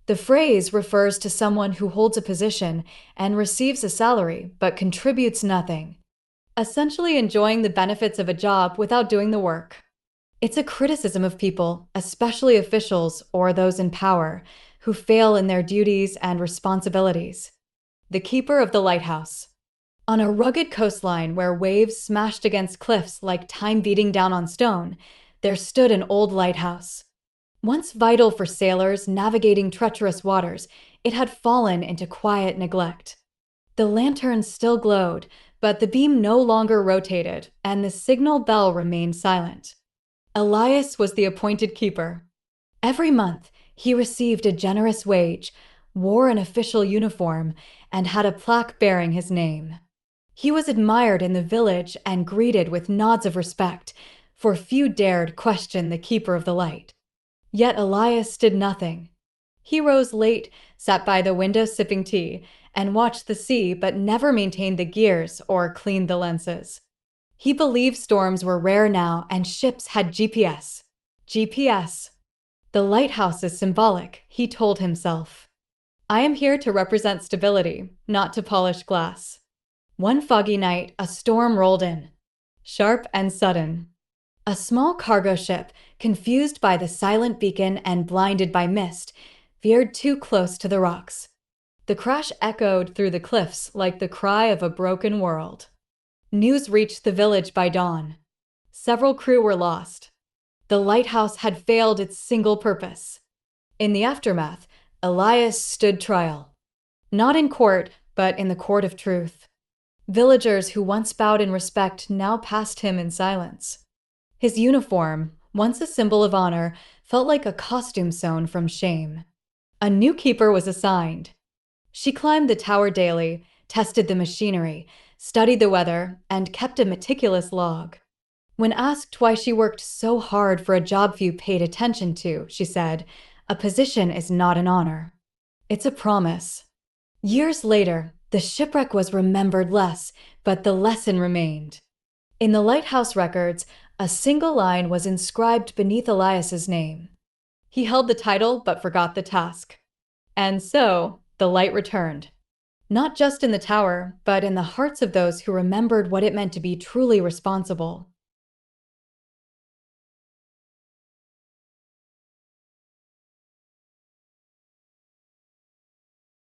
The phrase refers to someone who holds a position and receives a salary but contributes nothing, essentially enjoying the benefits of a job without doing the work. It's a criticism of people, especially officials or those in power, who fail in their duties and responsibilities. The keeper of the lighthouse. On a rugged coastline where waves smashed against cliffs like time beating down on stone, there stood an old lighthouse. Once vital for sailors navigating treacherous waters, it had fallen into quiet neglect. The lantern still glowed, but the beam no longer rotated, and the signal bell remained silent. Elias was the appointed keeper. Every month, he received a generous wage, wore an official uniform, and had a plaque bearing his name. He was admired in the village and greeted with nods of respect, for few dared question the keeper of the light. Yet Elias did nothing. He rose late, sat by the window sipping tea, and watched the sea but never maintained the gears or cleaned the lenses. He believed storms were rare now and ships had GPS. GPS. The lighthouse is symbolic, he told himself. I am here to represent stability, not to polish glass. One foggy night, a storm rolled in. Sharp and sudden. A small cargo ship, confused by the silent beacon and blinded by mist, veered too close to the rocks. The crash echoed through the cliffs like the cry of a broken world. News reached the village by dawn. Several crew were lost. The lighthouse had failed its single purpose. In the aftermath, Elias stood trial. Not in court, but in the court of truth. Villagers who once bowed in respect now passed him in silence. His uniform, once a symbol of honor, felt like a costume sewn from shame. A new keeper was assigned. She climbed the tower daily, tested the machinery, studied the weather, and kept a meticulous log. When asked why she worked so hard for a job few paid attention to, she said, "A position is not an honor. It's a promise." Years later, the shipwreck was remembered less, but the lesson remained. In the lighthouse records, a single line was inscribed beneath Elias's name. He held the title but forgot the task. And so, the light returned. Not just in the tower, but in the hearts of those who remembered what it meant to be truly responsible.